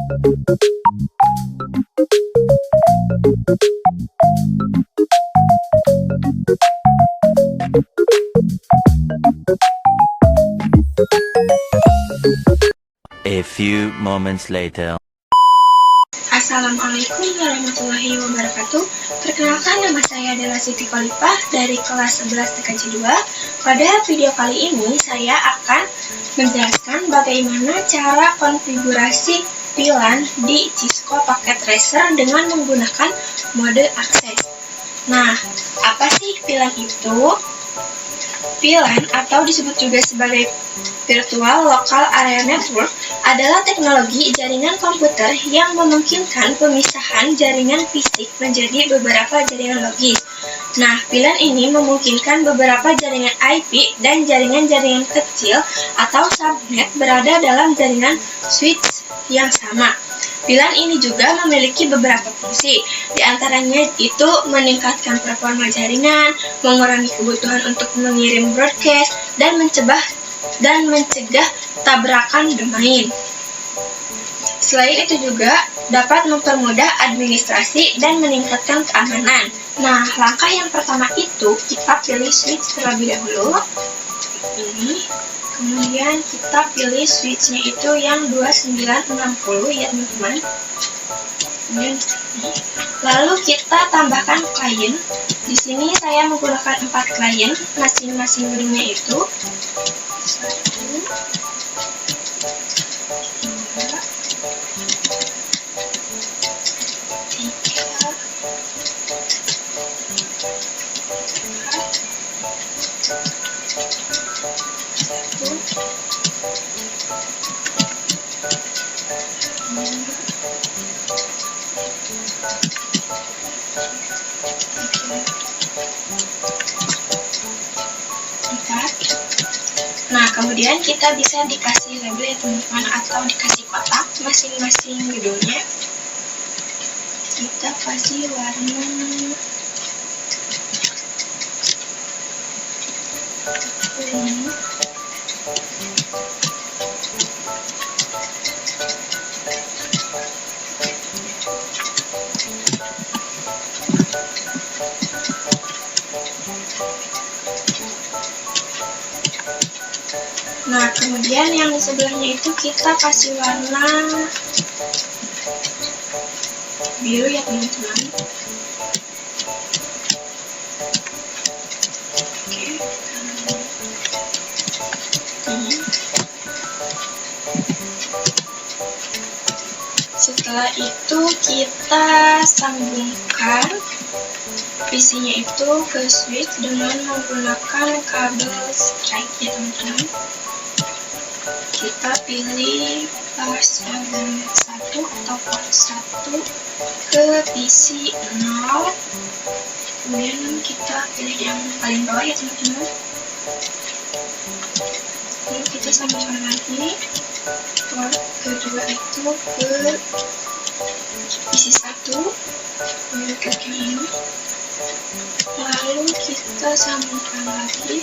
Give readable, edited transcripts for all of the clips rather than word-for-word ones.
A few moments later. Assalamualaikum warahmatullahi wabarakatuh. Perkenalkan, nama saya adalah Siti Khalifah dari kelas 11 TKJ 2. Pada video kali ini saya akan menjelaskan bagaimana cara konfigurasi VLAN di Cisco Packet Tracer dengan menggunakan mode akses. Nah, apa sih VLAN itu? VLAN atau disebut juga sebagai Virtual Local Area Network adalah teknologi jaringan komputer yang memungkinkan pemisahan jaringan fisik menjadi beberapa jaringan logis. Nah, VLAN ini memungkinkan beberapa jaringan IP dan jaringan-jaringan kecil atau subnet berada dalam jaringan switch yang sama. VLAN ini juga memiliki beberapa fungsi, di antaranya itu meningkatkan performa jaringan, mengurangi kebutuhan untuk mengirim broadcast, dan mencegah tabrakan domain. Selain itu juga dapat mempermudah administrasi dan meningkatkan keamanan. Nah, langkah yang pertama itu kita pilih switch terlebih dahulu. Ini. Kemudian kita pilih switchnya itu yang 2960 ya teman-teman. Kemudian lalu kita tambahkan klien. Di sini saya menggunakan 4 klien, masing-masing gedungnya itu 1, 2, 3, 4. Nah, kemudian kita bisa dikasih label ya teman-teman, atau dikasih kotak masing-masing gedungnya. Kita kasih warna kuning. Nah, kemudian yang di sebelahnya itu kita kasih warna biru ya teman-teman. Oke. Setelah itu kita sambungkan PC-nya itu ke switch dengan menggunakan kabel strike ya teman-teman. Kita pilih bus 1 atau port 1 ke PC 0. Kemudian kita pilih yang paling bawah ya teman-teman. Lalu kita sambungkan lagi port kedua itu ke PC 1. Kemudian klik yang ini. Lalu kita sambungkan lagi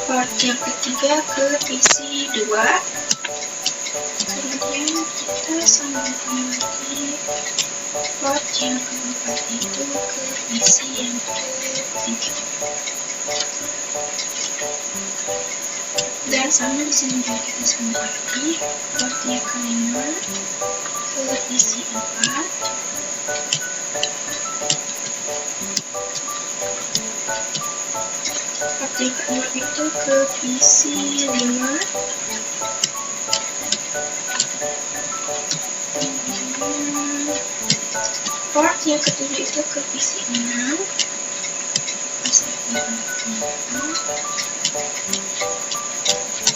port yang ketiga ke PC 2. Kemudian kita sambungkan lagi port yang keempat itu ke PC yang ketiga. Dan sama di sini juga kita sambungkan lagi port yang kelima ke PC 4. Port yang keenam itu ke PC 5. Port yang ketujuh itu ke PC 6.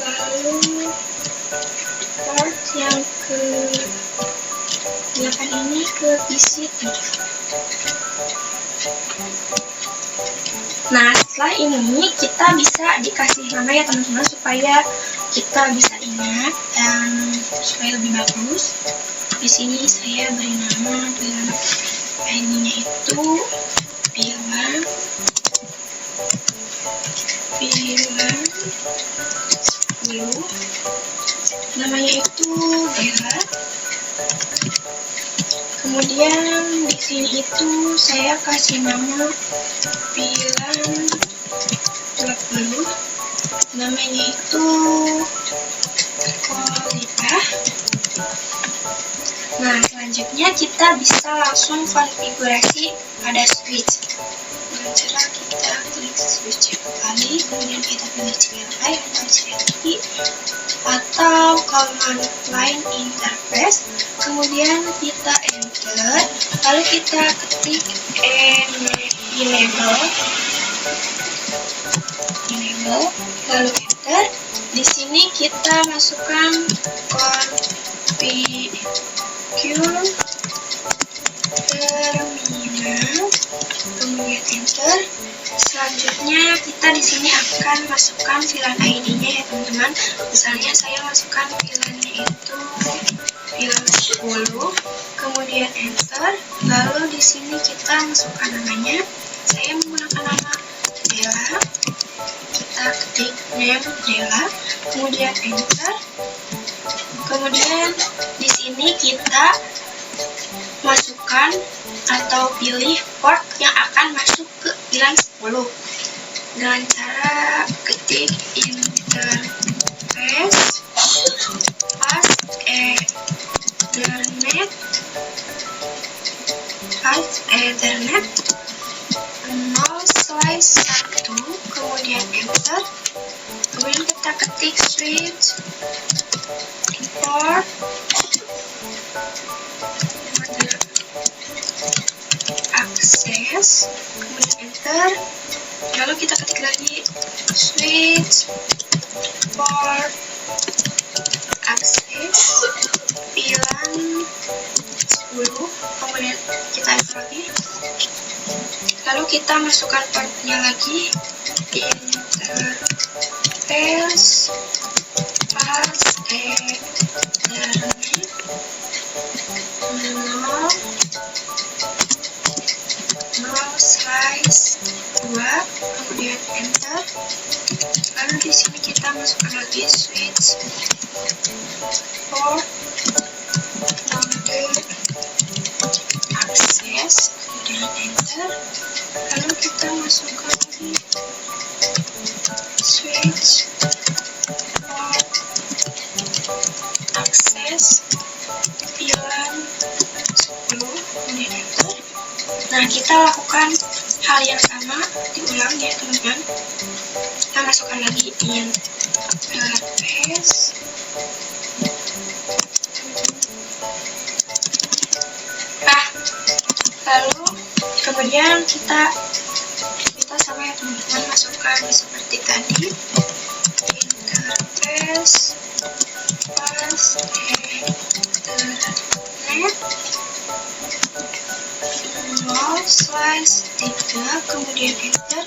Lalu port yang ke 8 ini ke PC 7. Nah, setelah ini kita bisa dikasih nama ya teman-teman, supaya kita bisa ingat dan supaya lebih bagus. Di sini saya beri nama VLAN ID-nya itu VLAN 10. namanya itu Della. Kemudian di sini itu saya kasih nama pilihan 20, namanya itu Kolipah. Nah, selanjutnya kita bisa langsung konfigurasi pada switch. Dengan cara kita klik switch kembali, kemudian kita pilih CLI atau CLI atau command line interface, kemudian kita enter, lalu kita ketik enable, lalu enter. Di sini kita masukkan configure terminal, kemudian enter. Selanjutnya kita di sini akan masukkan VLAN ID-nya ya teman-teman. Misalnya saya masukkan VLAN-nya itu VLAN 10, kemudian enter. Lalu di sini kita masukkan namanya. Saya menggunakan nama Della. Kita ketik name Della, kemudian enter. Kemudian di sini kita masukkan atau pilih port yang akan masuk ke VLAN 10 dengan cara ketik interface pass ethernet 0/1, kemudian enter. Kemudian kita ketik switch port access, kemudian enter. Lalu kita ketik lagi switch port access VLAN 10, kemudian kita enter lagi. Lalu kita masukkan portnya lagi, interface pass ethernet 0/2, kemudian enter. Lalu di sini kita masukkan lagi switch port mode access, kemudian enter. Lalu kita masukkan lagi switch port access VLAN 10, kemudian enter. Nah, kita lakukan hal yang sama, diulang ya teman-teman. Kita masukkan lagi interface lalu kemudian kita sama ya teman-teman, masukkan seperti tadi, interface pass ethernet 0/3, kemudian enter.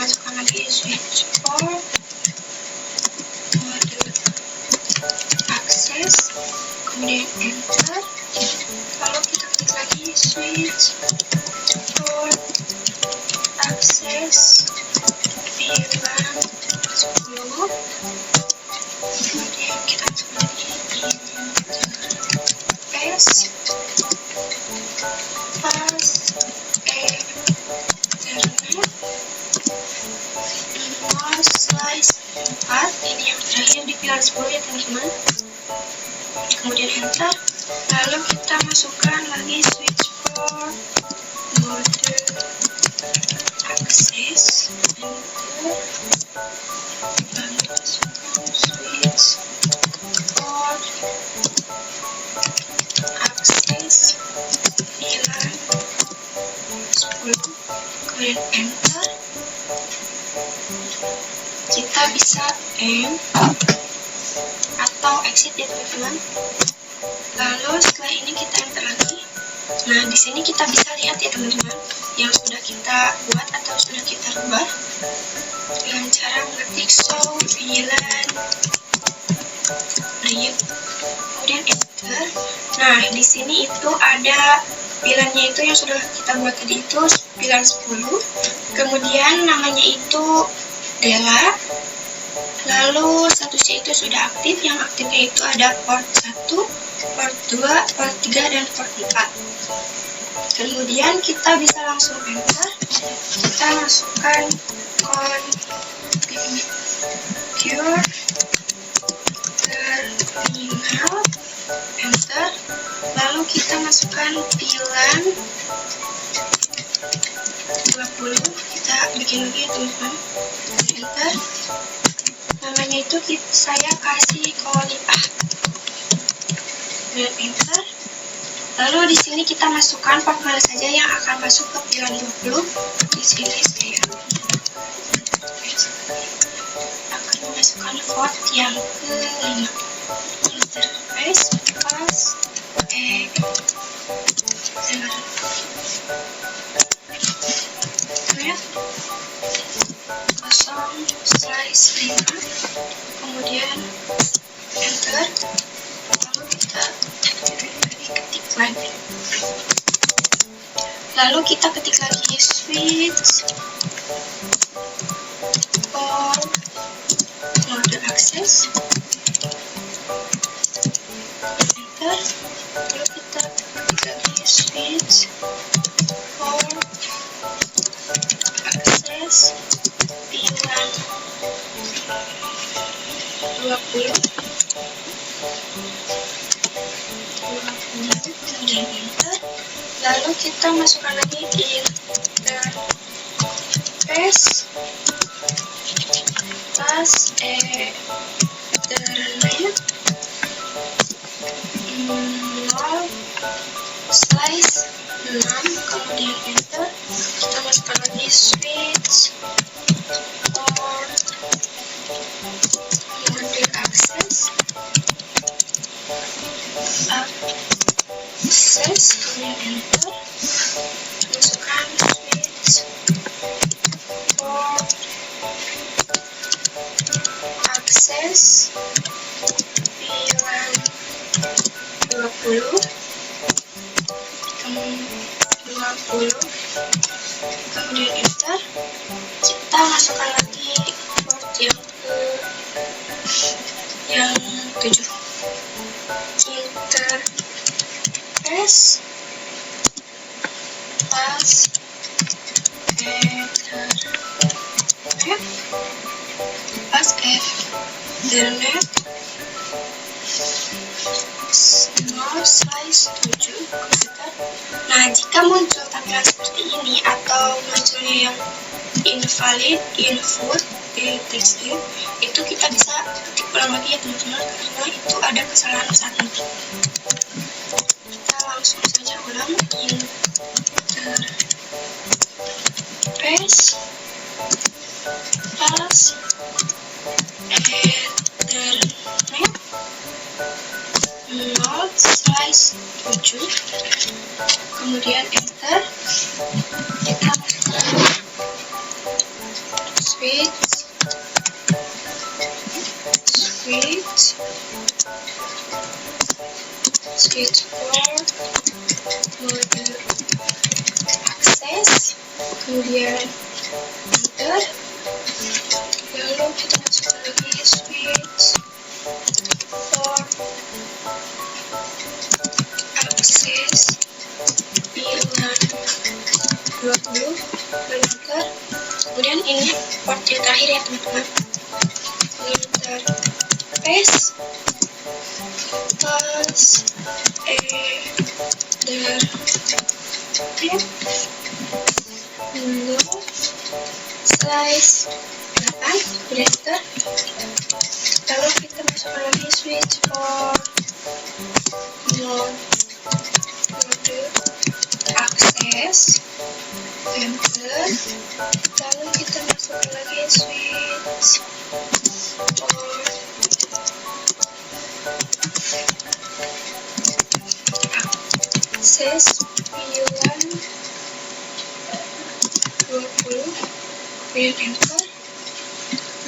Masukkan lagi switch port mode access, kemudian enter. Lalu kita klik lagi switch port access VLAN 10, kemudian kita masuk lagi interface pass ethernet 0/4, ini yang terakhir di VLAN 10 ya teman-teman. Kemudian enter. Lalu kita masukkan lagi switch port mode access, enter. Lalu masukkan switch port access VLAN 10, kemudian enter. Kita bisa end atau exit ya teman-teman. Lalu setelah ini kita enter lagi. Nah, di sini kita bisa lihat ya teman-teman yang sudah kita buat atau sudah kita rubah dengan cara mengetik show VLAN read, kemudian enter. Nah, di sini itu ada VLAN-nya itu yang sudah kita buat tadi itu VLAN 10. Kemudian namanya itu Della. Lalu statusnya itu sudah aktif. Yang aktifnya itu ada port 1, port 2, port 3, dan port 4. Kemudian kita bisa langsung enter. Kita masukkan configure terminal, enter. Lalu kita masukkan VLAN 20. Kita bikin lagi ya teman-teman, enter. Namanya itu saya kasih Kolipah, dan enter. Lalu di sini kita masukkan port mana saja yang akan masuk ke VLAN 20. Di sini saya akan memasukkan port yang ke-5. Interface pas kemudian enter. Lalu kita ketik lagi. Lalu kita ketik lagi switch for mode access, enter. Lalu kita ketik lagi switch for access VLAN 20, kemudian enter. Lalu kita masukkan lagi interface pas Ethernet 0/6, kemudian enter. Kita masukkan lagi switch for mode access, kemudian enter. Masukkan switch for access VLAN 20, kemudian enter. Kita masukkan lagi port yang 7. Interface pas Ethernet 0/7. Nah, jika muncul tampilan seperti ini atau munculnya yang invalid input di text itu kita bisa ketik ulang lagi ya teman-teman, karena itu ada kesalahan saat ini. Kita langsung saja ulang. Interface pas Ethernet 0/7, kemudian enter. Kita switch for mode access, kemudian enter. Lalu kita masukkan lagi switch for access VLAN 20, enter. Kemudian ini port yang terakhir ya teman-teman, interface pas Ethernet 0/8, kemudian enter. Lalu kita masukkan lagi switch for mode access, enter. Lalu kita masukkan lagi switch for access VLAN 20, kemudian enter.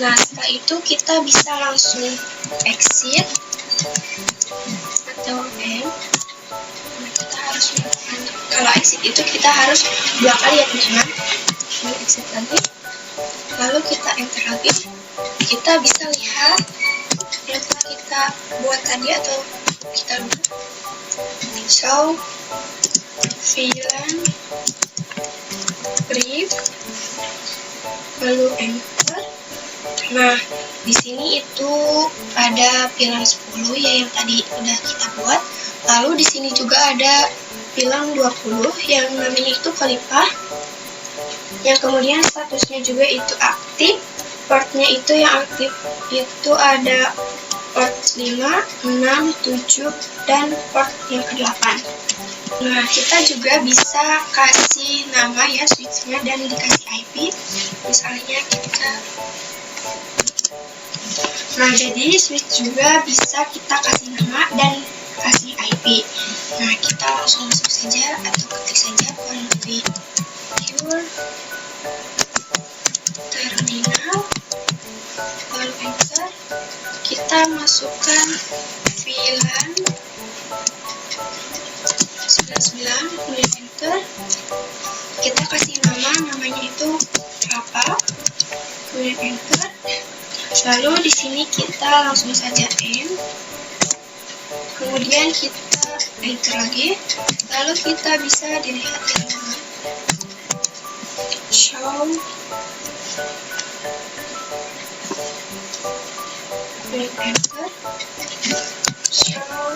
Nah, setelah itu kita bisa langsung exit atau end. Kita harus melakukan, kalau exit itu kita harus 2 kali ya teman-teman. Exit lagi, lalu kita enter lagi. kita bisa lihat yang telah kita buat tadi atau kita buat. So, VLAN brief, lalu enter. Nah, di sini itu ada VLAN 10 ya yang tadi udah kita buat. Lalu di sini juga ada VLAN 20 yang namanya itu Khalifah. Yang kemudian statusnya juga itu aktif. Portnya itu yang aktif itu ada port 5, 6, 7, dan port yang ke-8. Nah, kita juga bisa kasih nama ya switchnya dan dikasih IP. Misalnya kita, nah jadi switch juga bisa kita kasih nama dan kasih IP. Nah, kita langsung masuk saja atau ketik saja configure terminal, lalu enter. Kita masukkan VLAN 99, kemudian enter. Kita kasih namanya itu apa, kemudian enter. Lalu di sini kita langsung saja end. Kemudian kita enter lagi. Lalu kita bisa dilihat di halaman show kemudian enter, show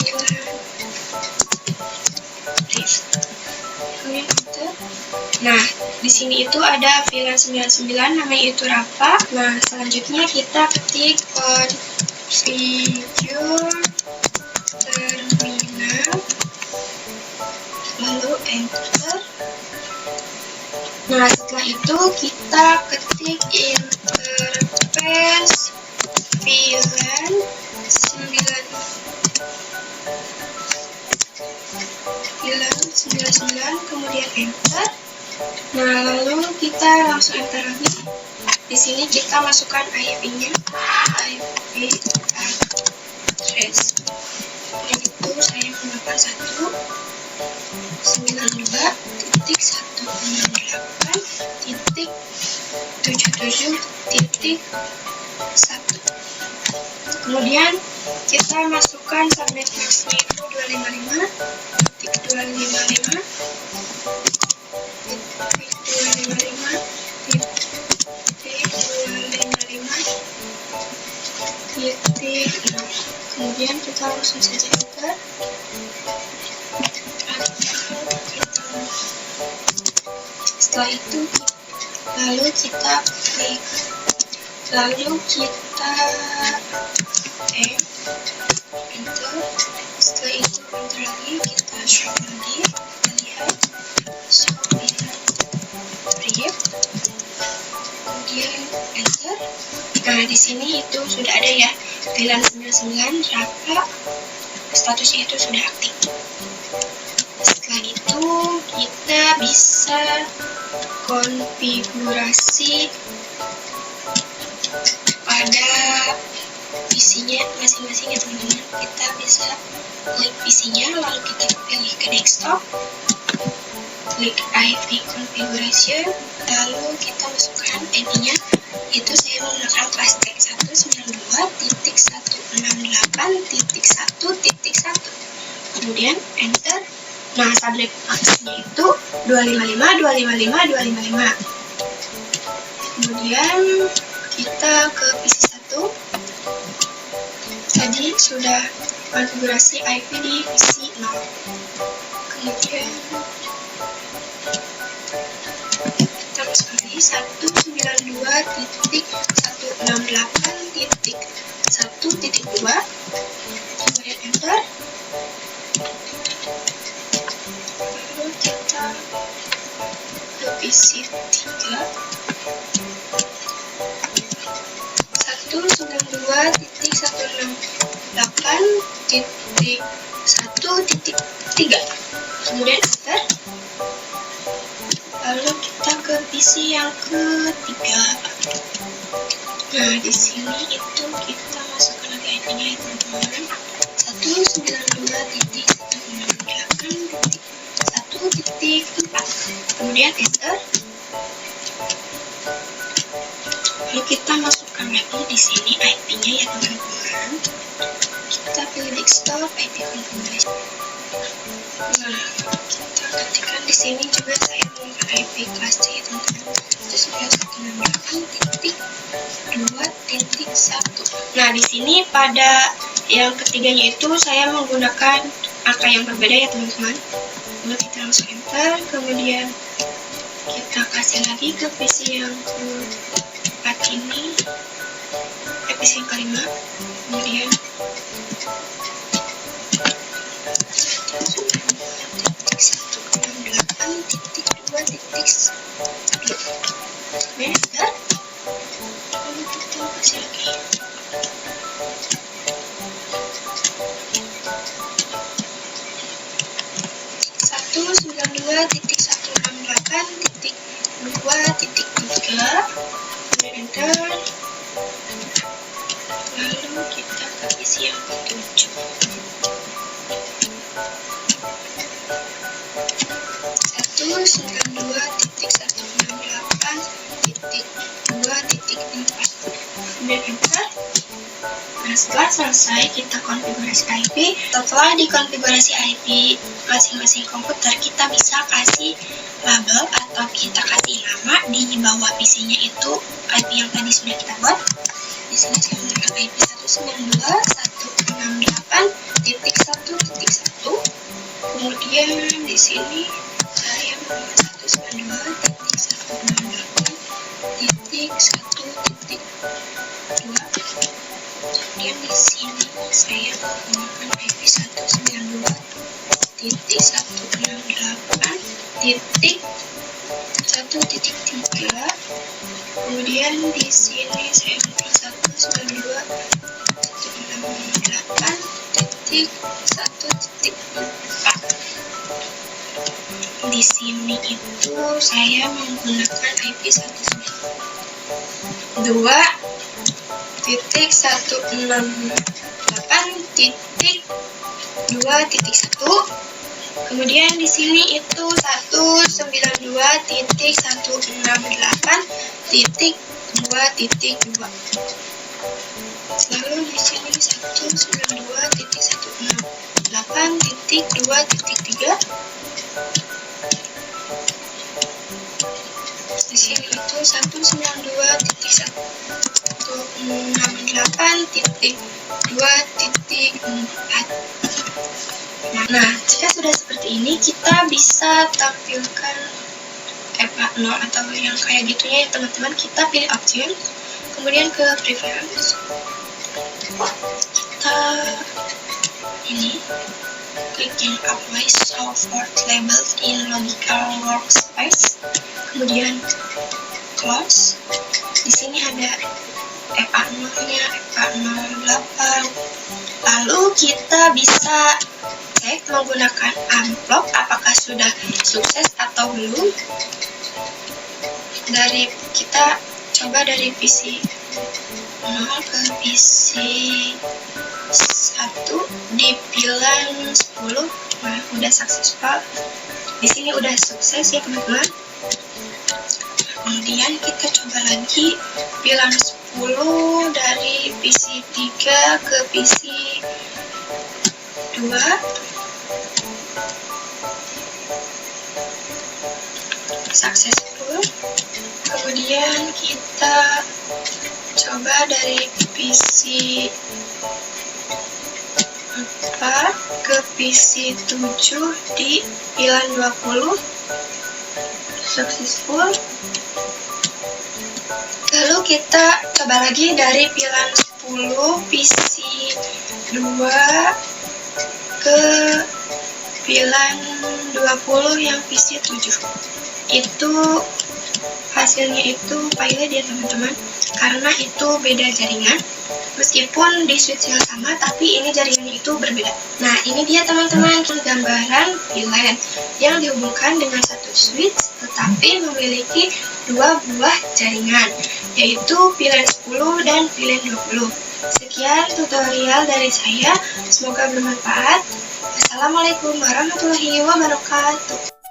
VLAN brief, kemudian enter. Nah, di sini itu ada VLAN 99 namanya itu Rafa. Nah, selanjutnya kita ketik configure terminal, lalu enter. Nah, setelah itu kita ketik interface VLAN 99, kemudian enter. Nah, lalu kita langsung enter lagi. Di sini kita masukkan IP-nya, IP address. Yaitu saya menggunakan 192.168.77.1. Kemudian kita masukkan subnet max-nya itu 255.255.255.0. Kemudian kita langsung saja enter. Setelah itu lalu kita klik, lalu kita enter. Setelah itu enter lagi, kita show lagi, kita lihat show VLAN brief, kemudian enter. Nah, di sini itu sudah ada ya VLAN 99 Rafa, statusnya itu sudah aktif. Setelah itu kita bisa konfigurasi pada PC-nya masing-masing ya teman-teman. Kita bisa klik PC-nya, lalu kita pilih ke desktop, klik IP configuration, lalu kita masukkan IP-nya. Itu saya menggunakan Trustec 192.168.1.1. Kemudian enter. Nah, subnet max-nya itu 255.255.255. Kemudian kita ke PC 1. Tadi sudah konfigurasi IP di PC 0. Kemudian kita masukkan lagi 192.168.1.2. Kemudian enter. Lalu kita ke PC 3. 192.168.1.3. Kemudian enter. Lalu kita ke PC yang ketiga. Nah, di sini itu kita masukkan lagi IP-nya ya teman-teman. 192.168.1.4. Kemudian enter. Lalu kita masukkan lagi di sini IP-nya ya teman-teman. Kita pilih desktop, IP konfigurasi. Nah, kita ketikkan di sini juga saya menggunakan IP kelas C ya teman-teman. Itu 9168.2.1. Nah, di sini pada yang ketiganya itu saya menggunakan angka yang berbeda ya teman-teman. Lalu kita langsung enter, kemudian kita kasih lagi ke PC yang keempat ini, PC yang kelima, kemudian Enter. Lalu kita kasih lagi. Kemudian enter. Lalu kita ke isi yang ke-7. 192.168.2.4. Kemudian enter. Nah, setelah selesai kita konfigurasi IP. Setelah dikonfigurasi IP masing-masing komputer, kita bisa kasih label atau kita kasih nama di bawah PC-nya itu IP yang tadi sudah kita buat. Di sini saya menggunakan IP 192.168.1.1. Kemudian di sini saya menggunakan 192.168.1.2. Kemudian di sini saya menggunakan IP 192.168.1.3. Kemudian di sini saya menggunakan 192.168.1.4. Di sini itu saya menggunakan IP 192.168.2.1. Kemudian di sini itu 192.168.2.2. Lalu di sini 192.168.2.3. Di sini itu 192.168.2.4. Nah, jika sudah seperti ini, kita bisa tampilkan FA0 atau yang kayak gitunya ya teman-teman. Kita pilih option, kemudian ke preference. Kita ini klik yang apply support labels in logical workspace, kemudian close. Di sini ada FA0-nya, FA08. Lalu kita bisa cek menggunakan unblock apakah sudah sukses atau belum. Dari kita coba dari PC 0 ke PC 1 di pilihan 10. Nah, udah successful. Di sini udah sukses ya teman-teman. Kemudian kita coba lagi pilihan 10 dari PC 3 ke PC 2. Successful. Kemudian kita coba dari PC 4 ke PC 7 di pilihan 20. Successful. Lalu kita coba lagi dari pilihan 10 PC 2 ke pilihan 20 yang PC 7. Itu hasilnya itu pilot ya teman-teman, karena itu beda jaringan. Meskipun di switch yang sama, tapi ini jaringannya itu berbeda. Nah, ini dia teman-teman gambaran VLAN yang dihubungkan dengan satu switch tetapi memiliki dua buah jaringan, yaitu VLAN 10 dan VLAN 20. Sekian tutorial dari saya, semoga bermanfaat. Assalamualaikum warahmatullahi wabarakatuh.